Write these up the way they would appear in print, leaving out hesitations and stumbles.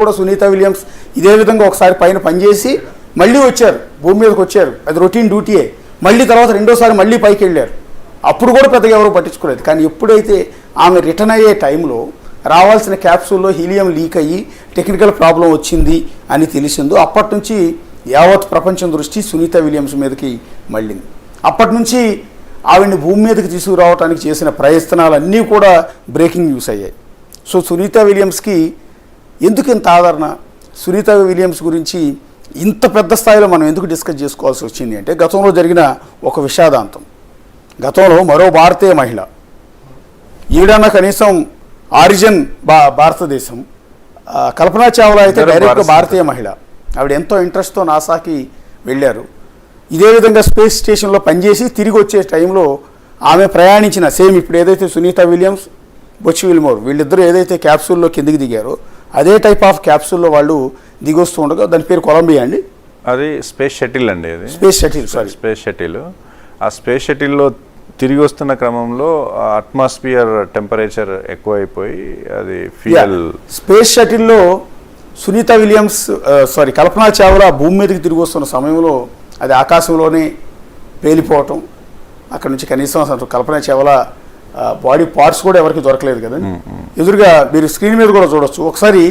కూడా సునీత విలియమ్స్ ఇదే విధంగా ఒకసారి పైన పనిచేసి మళ్ళీ వచ్చారు, భూమి మీదకి వచ్చారు. అది రొటీన్ డ్యూటీయే. మళ్ళీ తర్వాత రెండోసారి మళ్ళీ పైకి వెళ్ళారు. అప్పుడు కూడా పెద్దగా ఎవరు పట్టించుకోలేదు. కానీ ఎప్పుడైతే ఆమె రిటర్న్ అయ్యే టైంలో రావాల్సిన క్యాప్సూల్లో హీలియం లీక్ అయ్యి టెక్నికల్ ప్రాబ్లం వచ్చింది అని తెలిసిందో అప్పటి నుంచి యావత్ ప్రపంచం దృష్టి సునీత విలియమ్స్ మీదకి మళ్ళింది. అప్పటి నుంచి ఆవిడ్ని భూమి మీదకి తీసుకురావడానికి చేసిన ప్రయత్నాలన్నీ కూడా బ్రేకింగ్ న్యూస్ అయ్యాయి. సో సునీత విలియమ్స్కి ఎందుకు ఇంత ఆదరణ, సునీత విలియమ్స్ గురించి ఇంత పెద్ద స్థాయిలో మనం ఎందుకు డిస్కస్ చేసుకోవాల్సి వచ్చింది అంటే గతంలో జరిగిన ఒక విషాదాంతం. గతంలో మరో భారతీయ మహిళ, ఈడన్నా కనీసం ఆరిజిన్ భారతదేశం, కల్పనా చావ్లా అయితే డైరెక్ట్గా భారతీయ మహిళ. ఆవిడ ఎంతో ఇంట్రెస్ట్తో నాసాకి వెళ్ళారు. ఇదే విధంగా స్పేస్ స్టేషన్లో పనిచేసి తిరిగి వచ్చే టైంలో ఆమె ప్రయాణించిన సేమ్ ఇప్పుడు ఏదైతే సునీత విలియమ్స్, బొచ్ విల్మోర్ వీళ్ళిద్దరూ ఏదైతే క్యాప్సూల్లో కిందికి దిగారో అదే టైప్ ఆఫ్ క్యాప్సూల్లో వాళ్ళు దిగొస్తూ ఉండగా దాని పేరు కొలంబియా అండి. అది స్పేస్ షటిల్ అండి. అది space shuttle, sorry space shuttle. ఆ స్పేస్ షటిల్లో తిరిగి వస్తున్న క్రమంలో అట్మాస్ఫియర్ టెంపరేచర్ ఎక్కువైపోయి అది fuel. Space షటిల్లో Sunitha Williams Kalpana Chawla భూమి మీదకి తిరిగి వస్తున్న సమయంలో అది ఆకాశంలోనే పేలిపోవటం, అక్కడ నుంచి కనీసం అసలు కల్పనా చావ్లా బాడీ పార్ట్స్ కూడా ఎవరికి దొరకలేదు కదా. ఎదురుగా మీరు స్క్రీన్ మీద కూడా చూడొచ్చు. ఒకసారి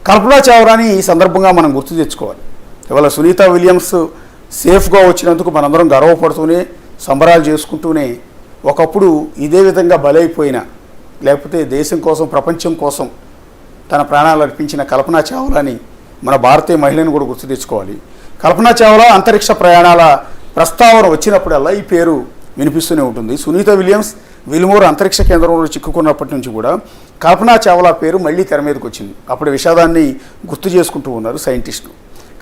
కల్పనా చావ్లాని ఈ సందర్భంగా మనం గుర్తు తెచ్చుకోవాలి. ఇవాళ సునీత విలియమ్స్ సేఫ్గా వచ్చినందుకు మనందరం గర్వపడుతూనే సంబరాలు చేసుకుంటూనే ఒకప్పుడు ఇదే విధంగా బలైపోయిన, లేకపోతే దేశం కోసం ప్రపంచం కోసం తన ప్రాణాలు అర్పించిన కల్పనా చావ్లాని, మన భారతీయ మహిళను కూడా గుర్తు తెచ్చుకోవాలి. కల్పనా చావ్లా అంతరిక్ష ప్రయాణాల ప్రస్తావన వచ్చినప్పుడల్లా ఈ పేరు వినిపిస్తూనే ఉంటుంది. సునీత విల్మోర్ అంతరిక్ష కేంద్రంలో చిక్కుకున్నప్పటి నుంచి కూడా కల్పనా చావ్లా పేరు మళ్ళీ తెర మీదకి వచ్చింది. అప్పుడు విషాదాన్ని గుర్తు చేసుకుంటూ ఉన్నారు సైంటిస్టులు.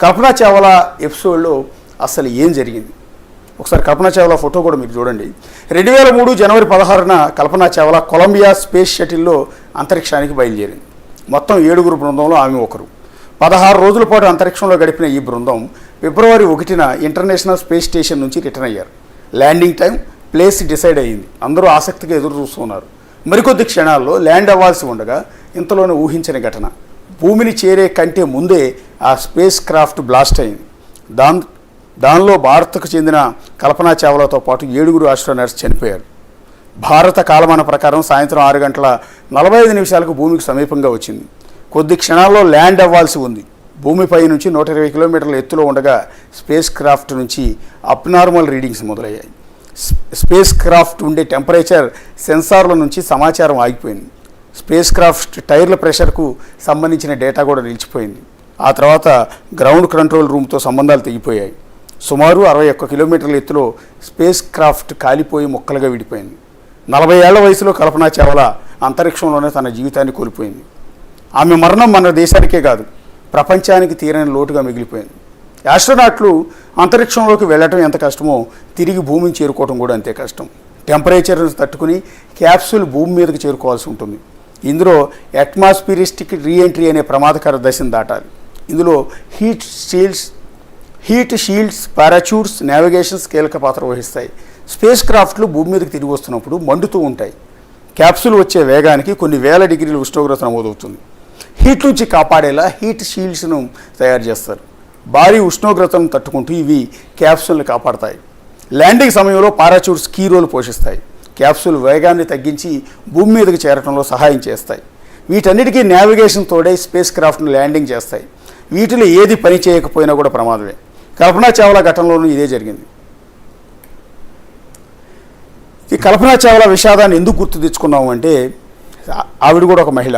కల్పనా చావ్లా ఎపిసోడ్లో అసలు ఏం జరిగింది ఒకసారి కల్పనా చావ్లా ఫోటో కూడా మీరు చూడండి. 2003 జనవరి 16న కల్పనా చావ్లా కొలంబియా స్పేస్ షటిల్లో అంతరిక్షానికి బయలుదేరింది. మొత్తం 7 బృందంలో ఆమె ఒకరు. 16 రోజుల పాటు అంతరిక్షంలో గడిపిన ఈ బృందం ఫిబ్రవరి 1న ఇంటర్నేషనల్ స్పేస్ స్టేషన్ నుంచి రిటర్న్ అయ్యారు. ల్యాండింగ్ టైం, ప్లేస్ డిసైడ్ అయ్యింది. అందరూ ఆసక్తిగా ఎదురు చూస్తున్నారు. మరికొద్ది క్షణాల్లో ల్యాండ్ అవ్వాల్సి ఉండగా ఇంతలోనే ఊహించని ఘటన. భూమిని చేరే కంటే ముందే ఆ స్పేస్ క్రాఫ్ట్ బ్లాస్ట్ అయింది. దానిలో భారత్కు చెందిన కల్పనా చావ్లాతో పాటు 7 ఆస్ట్రోనట్స్ చనిపోయారు. భారత కాలమాన ప్రకారం సాయంత్రం 6:45 భూమికి సమీపంగా వచ్చింది. కొద్ది క్షణాల్లో ల్యాండ్ అవ్వాల్సి ఉంది. భూమిపై నుంచి 120 కిలోమీటర్ల ఎత్తులో ఉండగా స్పేస్ క్రాఫ్ట్ నుంచి అబ్నార్మల్ రీడింగ్స్ మొదలయ్యాయి. స్పేస్ క్రాఫ్ట్ ఉండే టెంపరేచర్ సెన్సార్ల నుంచి సమాచారం ఆగిపోయింది. స్పేస్ క్రాఫ్ట్ టైర్ల ప్రెషర్కు సంబంధించిన డేటా కూడా నిలిచిపోయింది. ఆ తర్వాత గ్రౌండ్ కంట్రోల్ రూమ్తో సంబంధాలు తెగిపోయాయి. సుమారు 61 కిలోమీటర్ల ఎత్తులో స్పేస్ క్రాఫ్ట్ కాలిపోయి ముక్కలుగా విడిపోయింది. 40 ఏళ్ల వయసులో కల్పనా చావ్లా అంతరిక్షంలోనే తన జీవితాన్ని కోల్పోయింది. ఆమె మరణం మన దేశానికే కాదు, ప్రపంచానికి తీరని లోటుగా మిగిలిపోయింది. ఆస్ట్రోనాట్లు అంతరిక్షంలోకి వెళ్ళటం ఎంత కష్టమో తిరిగి భూమిని చేరుకోవడం కూడా అంతే కష్టం. టెంపరేచర్ను తట్టుకుని క్యాప్సూల్ భూమి మీదకి చేరుకోవాల్సి ఉంటుంది. ఇందులో అట్మాస్ఫిరిస్టిక్ రీఎంట్రీ అనే ప్రమాదకర దశను దాటాలి. ఇందులో హీట్ షీల్డ్స్, పారాచూట్స్, నావిగేషన్స్ కీలక పాత్ర వహిస్తాయి. స్పేస్ క్రాఫ్ట్లు భూమి మీదకి తిరిగి వస్తున్నప్పుడు మండుతూ ఉంటాయి. క్యాప్సూల్ వచ్చే వేగానికి కొన్ని వేల డిగ్రీల ఉష్ణోగ్రత నమోదవుతుంది. హీట్ నుంచి కాపాడేలా హీట్ షీల్డ్స్ను తయారు చేస్తారు. భారీ ఉష్ణోగ్రతను తట్టుకుంటూ ఇవి క్యాప్సూల్ని కాపాడతాయి. ల్యాండింగ్ సమయంలో పారాచూట్స్ కీ రోల్ పోషిస్తాయి. క్యాప్సూల్ వేగాన్ని తగ్గించి భూమి మీదకి చేరడంలో సహాయం చేస్తాయి. వీటన్నిటికీ నావిగేషన్ తోడే స్పేస్ క్రాఫ్ట్ను ల్యాండింగ్ చేస్తాయి. వీటిలో ఏది పని చేయకపోయినా కూడా ప్రమాదమే. కల్పనా చావ్లా ఘటనలోనూ ఇదే జరిగింది. ఈ కల్పనా చావ్లా విషాదాన్ని ఎందుకు గుర్తు తెచ్చుకున్నాము అంటే ఆవిడ కూడా ఒక మహిళ,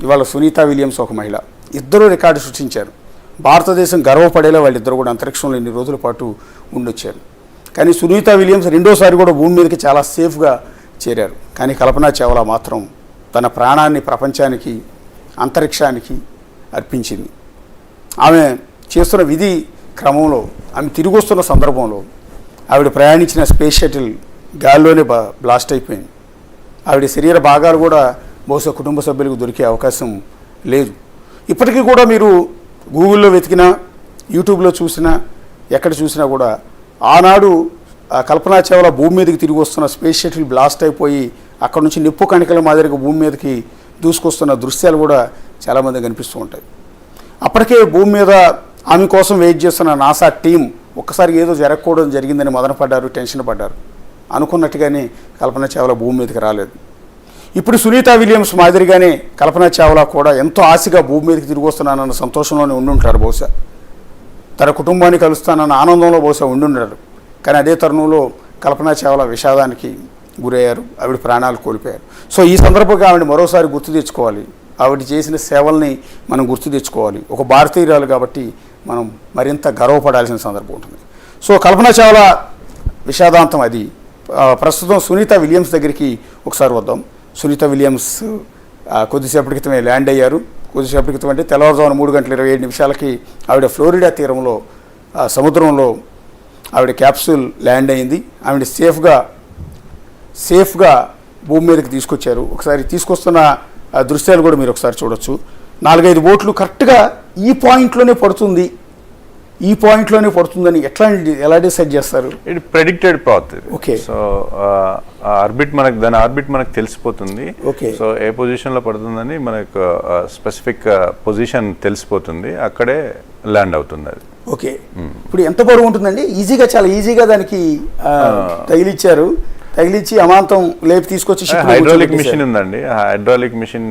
ఇవాళ సునీత విలియమ్స్ ఒక మహిళ. ఇద్దరూ రికార్డు సృష్టించారు. భారతదేశం గర్వపడేలా వాళ్ళిద్దరు కూడా అంతరిక్షంలో ఎన్ని రోజుల పాటు ఉండొచ్చారు. కానీ సునీత విలియమ్స్ రెండోసారి కూడా భూమి మీదకి చాలా సేఫ్గా చేరారు. కానీ కల్పనా చావ్లా మాత్రం తన ప్రాణాన్ని ప్రపంచానికి, అంతరిక్షానికి అర్పించింది. ఆమె చేస్తున్న విధి క్రమంలో, ఆమె తిరిగి వస్తున్న సందర్భంలో ఆవిడ ప్రయాణించిన స్పేస్ షటిల్ గాల్లోనే బ్లాస్ట్ అయిపోయింది. ఆవిడ శరీర భాగాలు కూడా బహుశా కుటుంబ సభ్యులకు దొరికే అవకాశం లేదు. ఇప్పటికీ కూడా మీరు గూగుల్లో వెతికినా, యూట్యూబ్లో చూసినా, ఎక్కడ చూసినా కూడా ఆనాడు కల్పనా చావ్లా భూమి మీదకి తిరిగి వస్తున్న స్పేస్ షటిల్ బ్లాస్ట్ అయిపోయి అక్కడ నుంచి నిప్పు కణికల మాదిరిగా భూమి మీదకి దూసుకొస్తున్న దృశ్యాలు కూడా చాలామంది కనిపిస్తూ ఉంటాయి. అప్పటికే భూమి మీద ఆమె కోసం వెయిట్ చేస్తున్న నాసా టీం ఒక్కసారి ఏదో జరగకూడదు జరిగిందని మదనపడ్డారు, టెన్షన్ పడ్డారు. అనుకున్నట్టుగానే కల్పన చావ్లా భూమి మీదకి రాలేదు. ఇప్పుడు సునీత విలియమ్స్ మాదిరిగానే కల్పన చావ్లా కూడా ఎంతో ఆశగా భూమి మీదకి తిరిగి వస్తున్నానన్న సంతోషంలోనే ఉండుంటారు బహుశా. తన కుటుంబాన్ని కలుస్తానన్న ఆనందంలో బహుశా ఉండుంటారు. కానీ అదే తరుణంలో కల్పన చావ్లా విషాదానికి గురయ్యారు, ఆవిడ ప్రాణాలు కోల్పోయారు. సో ఈ సందర్భంగా ఆవిడ మరోసారి గుర్తు తెచ్చుకోవాలి, ఆవిడ చేసిన సేవల్ని మనం గుర్తు తెచ్చుకోవాలి. ఒక భారతీయురాలు కాబట్టి మనం మరింత గర్వపడాల్సిన సందర్భం ఉంటుంది. సో కల్పన చావ్లా విషాదాంతం అది. ప్రస్తుతం సునీత విలియమ్స్ దగ్గరికి ఒకసారి వద్దాం. సునీత విలియమ్స్ కొద్దిసేపటి క్రితమే ల్యాండ్ అయ్యారు. కొద్దిసేపటి క్రితం అంటే తెల్లవారుజామున 3:27 ఆవిడ ఫ్లోరిడా తీరంలో సముద్రంలో ఆవిడ క్యాప్సూల్ ల్యాండ్ అయింది. ఆవిడ సేఫ్గా భూమి మీదకి తీసుకొచ్చారు. ఒకసారి తీసుకొస్తున్న దృశ్యాలు కూడా మీరు ఒకసారి చూడొచ్చు. 4-5 బోట్లు కరెక్ట్గా ఈ పాయింట్లోనే పడుతుందని ఎలా డిసైడ్ చేస్తారు? ఇది predicted path. Okay. So orbit మనకు తెలిసిపోతుంది. ఓకే. సో ఏ పొజిషన్లో పడుతుందని మనకు స్పెసిఫిక్ పొజిషన్ తెలిసిపోతుంది, అక్కడే ల్యాండ్ అవుతుంది అది. ఓకే. ఇప్పుడు ఎంత బరువు ఉంటుందండి? చాలా ఈజీగా దానికి తగిలిచ్చి అమాంతం లేపి తీసుకొచ్చి హైడ్రాలిక్ మిషన్ ఉందండి. హైడ్రాలిక్ మిషన్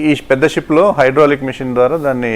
ఈ పెద్ద షిప్ లో హైడ్రాలిక్ మిషన్ ద్వారా దాన్ని